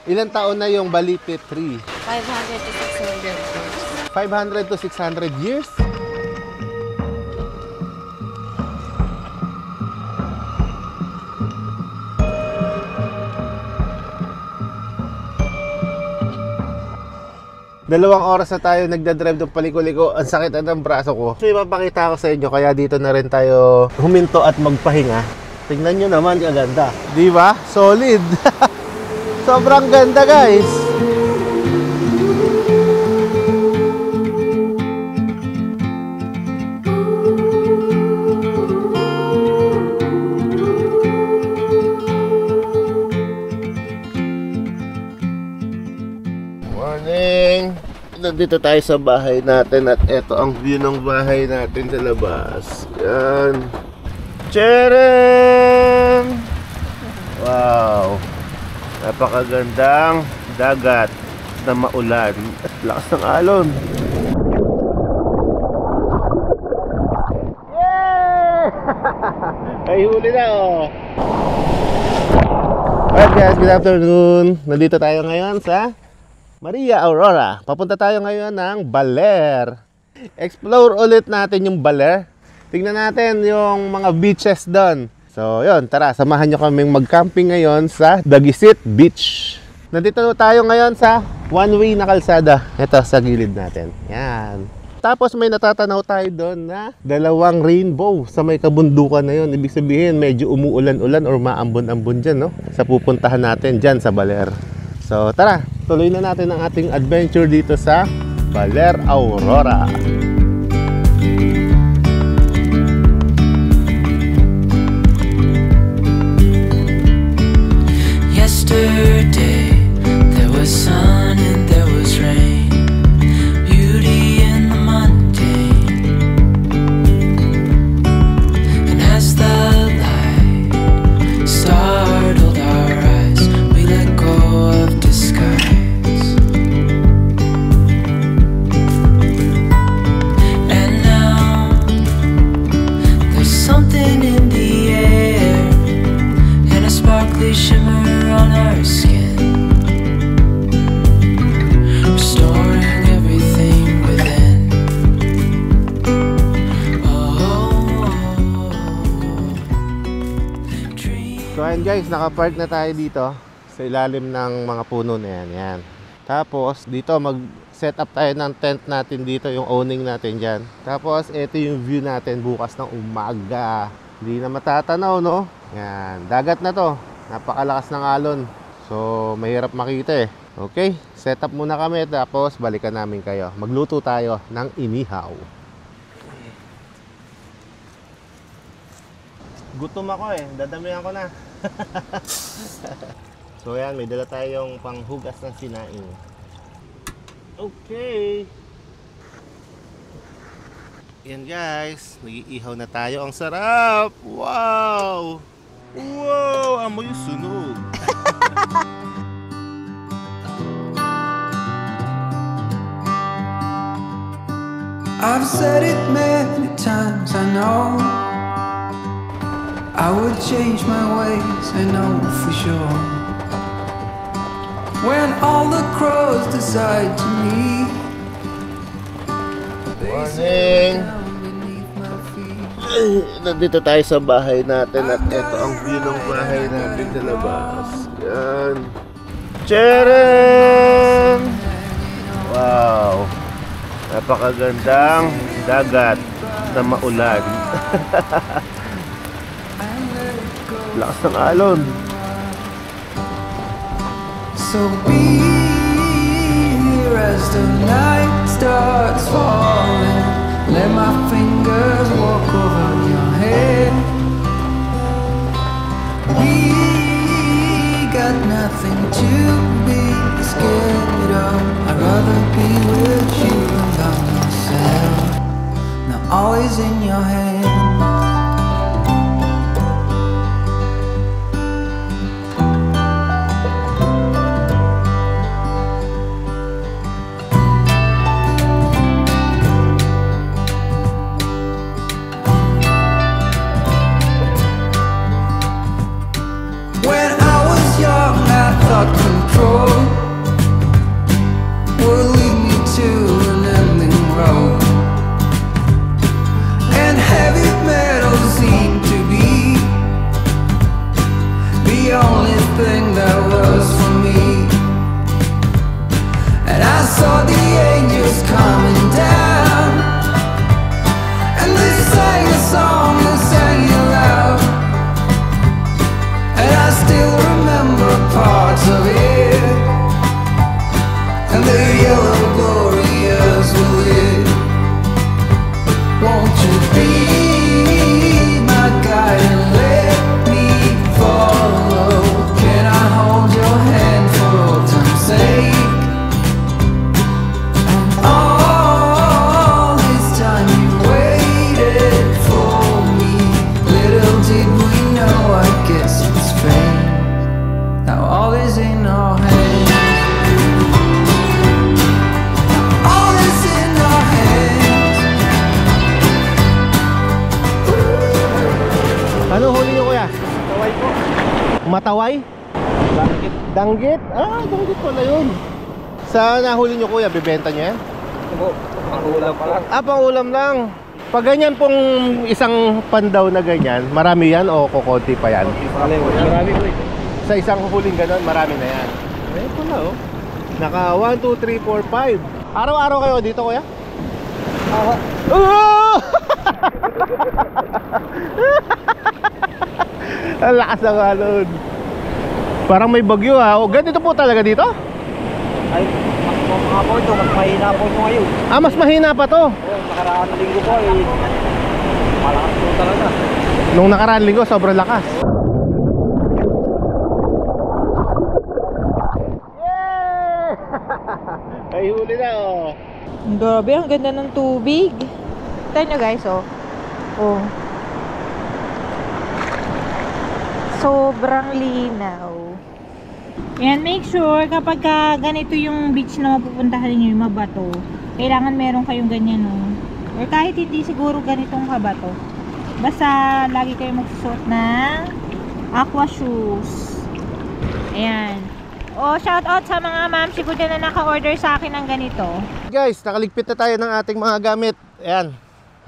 Ilang taon na yung Balite tree? 500 to 600 years. 500 to 600 years? Dalawang oras na tayo nagdadrive ng paliko-liko. Ang sakit na ng braso ko. So ipapakita ko sa inyo, kaya dito na rin tayo huminto at magpahinga. Tingnan nyo naman, kaganda. Di ba? Solid. Sobrang ganda, guys. Morning! Nandito tayo sa bahay natin at ito ang view ng bahay natin sa labas. Yan. Tcharam! Wow! Napakagandang dagat na maulan at lakas ng alon. Yay! Ay, huli na oh! Alright guys, good afternoon. Nandito tayo ngayon sa Maria Aurora. Papunta tayo ngayon ng Baler. Explore ulit natin yung Baler. Tingnan natin yung mga beaches doon. So yun, tara, samahan nyo kaming mag-camping ngayon sa Dagisit Beach. Nandito tayo ngayon sa one-way na kalsada. Ito sa gilid natin. Yan. Tapos may natatanaw tayo doon na dalawang rainbow sa may kabundukan na yun. Ibig sabihin medyo umuulan-ulan or maambon-ambon dyan, no? Sa pupuntahan natin dyan sa Baler. So tara, tuloy na natin ang ating adventure dito sa Baler Aurora. Yesterday there was sun and there was rain, beauty in the mundane. And as the light startled our eyes, we let go of disguise. And now there's something in the air and a sparkly shimmer on our skin, restoring everything within. So ayan guys, nakapark na tayo dito sa ilalim ng mga puno na yan. Yan. Tapos dito mag-set up tayo ng tent natin dito, yung owning natin dyan. Tapos ito yung view natin bukas ng umaga. Hindi na matatanaw, no? Yan, dagat na to. Napakalakas ng alon. So mahirap makita eh. Okay, set up muna kami tapos balikan namin kayo. Magluto tayo ng inihaw. Gutom ako eh, dadamihan ko na. So yan, may dala tayong panghugas ng sinaing. Okay. Yan guys, nag-iihaw na tayo. Ang sarap! Wow! Wow! Amoy sunog! I've said it many times, I know I would change my ways, I know for sure. When all the crows decide to meet, Morning! Nandito tayo sa bahay natin at ito ang view ng bahay natin sa labas. Yan. Tcharam! Wow! Napakagandang dagat na maulan. Lakas ng alon. so be here as the night starts falling. Let my fingers walk over your head. We got nothing to be scared of. I'd rather be with you than myself. Now always in your hand. Control Mataway? Bakit? Danggit? Ah, danggit pala yun. Sa nahuli nyo kuya, bibenta nyo yan? Po, pangulam pa lang. Ah, pangulam lang. Pag ganyan pong isang pandaw na ganyan, marami yan o kukunti pa yan? Marami po ito. Sa isang huling ganon, marami na yan. Ito na oh. Naka 1, 2, 3, 4, 5. Araw-araw kayo dito kuya? Oh! Ang lakas ng alon. Parang may bagyo ha. O, ganito po talaga dito? Ay, mga po ito, mas mahina po ito ngayon. Ah, mas mahina pa to. Nakaraan na linggo po eh. Malakas po talaga. Nung nakaraan linggo, sobrang lakas. Yeah! Ay, huli na oh. Grabe, ang ganda ng tubig. Tignan nyo guys, oh. Oh. Sobrang linaw. Yan, make sure kapag ganito yung beach na mapupuntahan niyo, yung mabato, kailangan meron kayong ganyan, no? Or kahit hindi siguro ganitong kabato. Basta lagi kayo magsusuot ng aqua shoes. Ayan. O, shout out sa mga ma'am si Kuya na naka-order sa akin ng ganito. Guys, nakaligpit na tayo ng ating mga gamit. Ayan,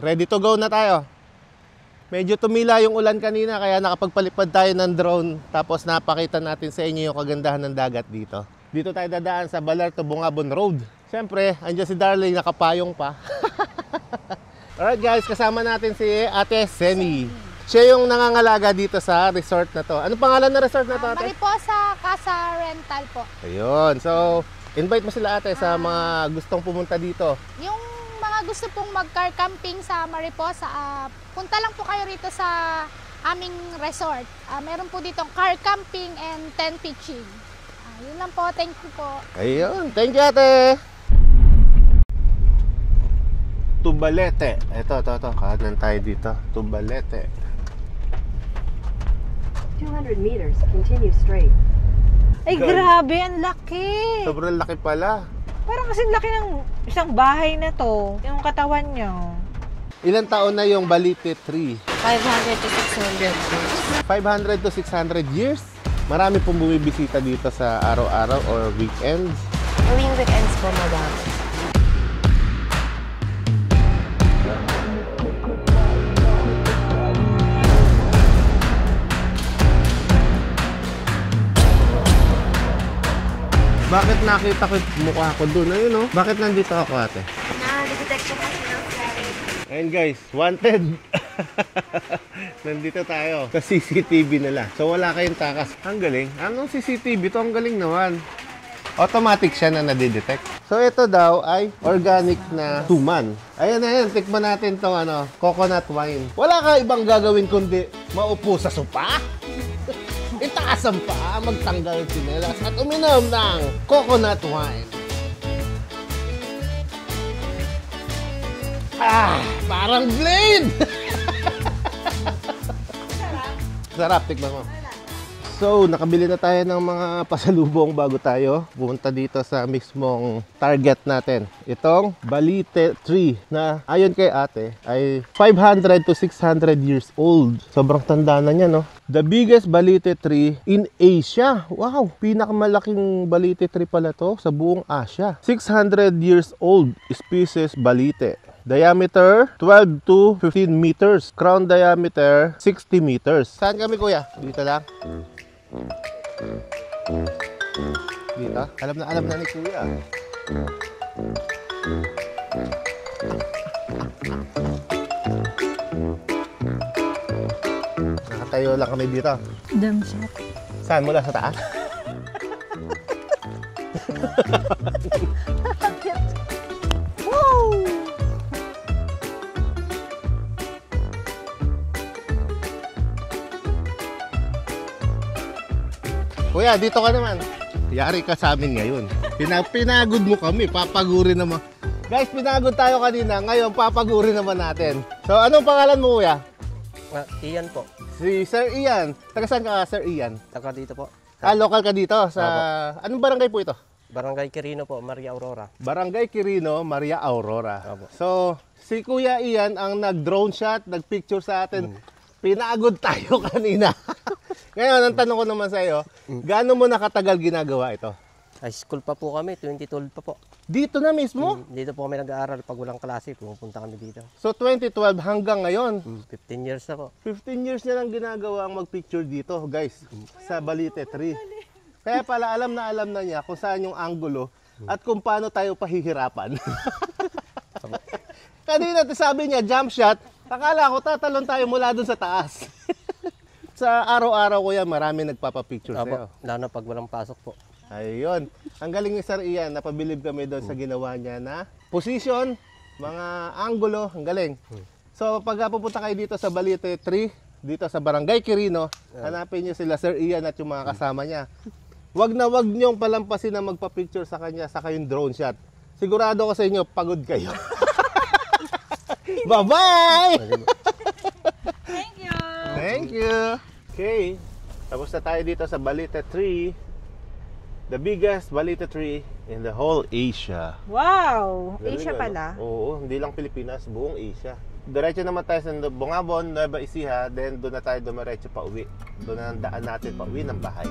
ready to go na tayo. Medyo tumila yung ulan kanina kaya nakapagpalipad tayo ng drone. Tapos napakita natin sa inyo yung kagandahan ng dagat dito. Dito tayo dadaan sa Baler to Bungabon Road. Siyempre, andyan si Darling nakapayong pa. Alright guys, kasama natin si Ate Seni. Siya yung nangangalaga dito sa resort na to. Anong pangalan ng resort na to, Ate? Mariposa Casa Rental po. Ayun, so invite mo sila ate sa mga gustong pumunta dito. Yung mga gusto pong mag-car camping sa Mariposa, punta lang po kayo rito sa aming resort. Meron po dito car camping and tent pitching. Yun lang po, thank you po. Ayun, thank you ate. Tubalete. Ito, kanan tayo dito. Tubalete. 200 meters, continue straight. Ay, grabe, ang laki. Sobrang laki pala. Parang kasing laki ng isang bahay na to. Yung katawan niya. Ilang taon na yung Balite tree? 500 to 600 years. 500 to 600 years? Marami pong bumibisita dito sa araw-araw or weekends. Tuwing weekends po, madam. Bakit nakita ko yung mukha ko doon? Ayun no? Bakit nandito ako ate? Na-detect ko kasi ng flight. Ayun guys, wanted. Nandito tayo sa CCTV nila. So wala kayong takas. Ang galing. Anong CCTV to? Ang galing naman. Automatic siya na nadidetect. So ito daw ay organic na suman. Ayan, tikman natin tong coconut wine. Wala ka ibang gagawin kundi maupo sa sopa? Itaas ang paa, magtanggal ng tsinelas at uminom ng coconut wine. Parang blade! Sarap, tikman mo. So, nakabili na tayo ng mga pasalubong bago tayo pumunta dito sa mismong target natin. Itong Balite tree na ayon kay ate ay 500 to 600 years old. Sobrang tanda na niya, no? The biggest Balite tree in Asia. Wow! Pinakamalaking Balite tree pala to sa buong Asia. 600 years old species Balite. Diameter 12 to 15 meters. Crown diameter 60 meters. Saan kami kuya? Dito lang. Dito? Alam na ni kuya. Nakatayo lang kami dito. Dumb shot. Saan? Mula sa taas? Woo! Kuya, dito ka naman. Yari ka sa amin ngayon. Pinagod mo kami, papagurin naman. Guys, pinagod tayo kanina. Ngayon, papagurin naman natin. So, anong pangalan mo, kuya? Iyan po. Si Sir Ian. Taga saan ka, Sir Ian? Taka dito po. Local ka dito sa... Anong barangay po ito? Barangay Quirino po, Maria Aurora. Barangay Quirino, Maria Aurora. Opo. So, si Kuya Ian ang nag-drone shot, nag-picture sa atin. pinagod tayo kanina. Ngayon, ang tanong ko naman sa iyo, gaano mo nakatagal ginagawa ito? High school pa po kami, 2012 pa po. Dito na mismo? Dito po kami nag-aaral pag walang klase, pumupunta kami dito. So 2012 hanggang ngayon, 15 years na po. 15 years na lang ginagawa ang magpicture dito, guys, sa Balite 3. Kaya pala alam na niya kung saan yung anggulo at kung paano tayo pahihirapan. Kanina sabi niya, jump shot, akala ko tatalon tayo mula dun sa taas. Sa araw-araw ko yan, marami nagpapapicture sa'yo. Lalo na pag walang pasok po. Ayun. Ang galing ni Sir Ian, napabilib kami doon sa ginawa niya na position, mga anggulo, ang galing. So pag pupunta kayo dito sa Balite 3, dito sa Barangay Quirino, hanapin niyo sila Sir Ian at yung mga kasama niya. Wag na wag niyong palampasin na magpa-picture sa kanya sa kayong drone shot. Sigurado ko sa inyo, pagod kayo. Bye-bye! Thank you! Thank you! Okay, tapos na tayo dito sa Balite 3. The biggest Balite 3 in the whole Asia. Wow! Galing, Asia ano? pala. Oo, hindi lang Pilipinas, buong Asia. Diretso naman tayo sa Bungabon, Nueva Ecija, then doon na tayo dumiretso pa uwi. Doon na ang daan natin pa uwi ng bahay.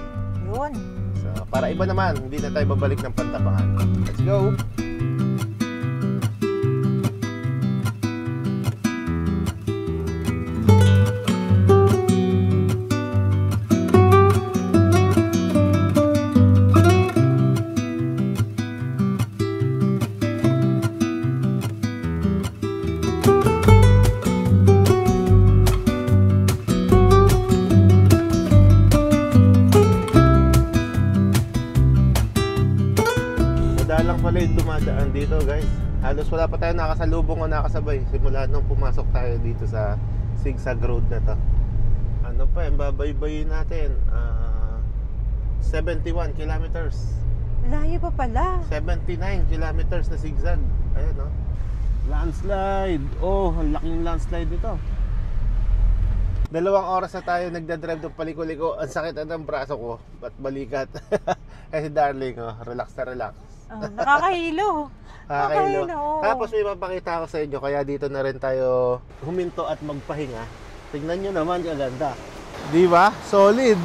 Yun. So, para iba naman, hindi na tayo babalik ng Pantabangan. Let's go! Madalang pala yung dumadaan dito, guys. Halos wala pa tayo nakasalubong o nakasabay simula nung pumasok tayo dito sa zigzag road na to. Ano pa, yung babaybayin natin 71 kilometers. Layo pa pala. 79 kilometers na zigzag. Ayan, no? Landslide. Oh, ang laking landslide nito. 2 oras na tayo nagdadrive ng paliko-liko. Ang sakit na ng braso ko. Ba't balikat? Eh si darling, oh, relax na relax. Oh, nakakahilo. Nakakahilo. oo. Tapos may mapakita ko sa inyo, kaya dito na rin tayo huminto at magpahinga. Tignan nyo naman, yung ganda. Di ba? Solid.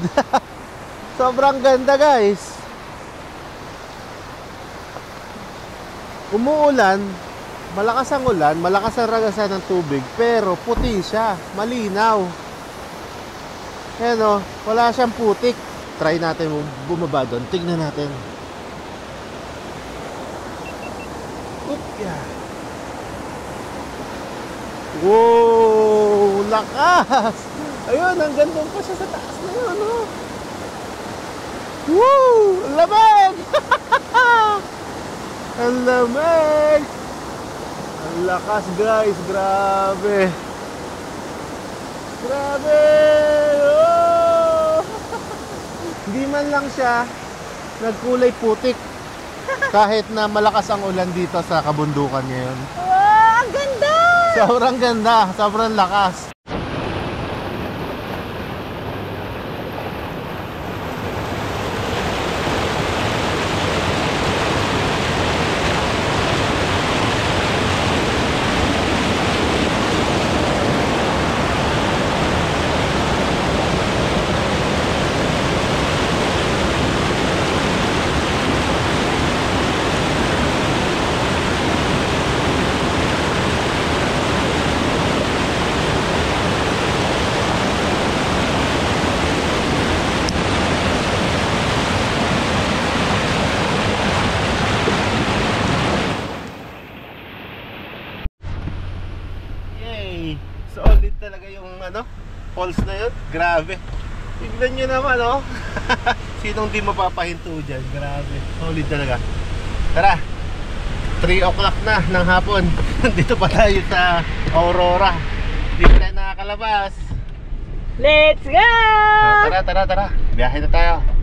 Sobrang ganda, guys. Umuulan, malakas ang ulan, malakas ang ragasan ng tubig, pero puti siya, malinaw. Ayan o, wala siyang putik. Try natin bumaba doon, tignan natin. Yeah. Wow, lakas. Ayun, hanggang doon pa siya sa taas na yun, no? Woo, lamig. Ang lamig. Ang lakas, guys, grabe. Grabe. Oh. Hindi man lang siya nagkulay putik. Kahit na malakas ang ulan dito sa kabundukan ngayon. Wow, ang ganda! Sobrang ganda, sobrang lakas. Solid talaga yung falls na yun. Grabe. Tignan nyo naman, oh. Sinong di mapapahinto dyan? Grabe. Solid talaga. Tara. 3 o'clock na ng hapon. Dito pa tayo sa Aurora. Dito tayo nakakalabas. Let's go! Tara. Biyahe na tayo.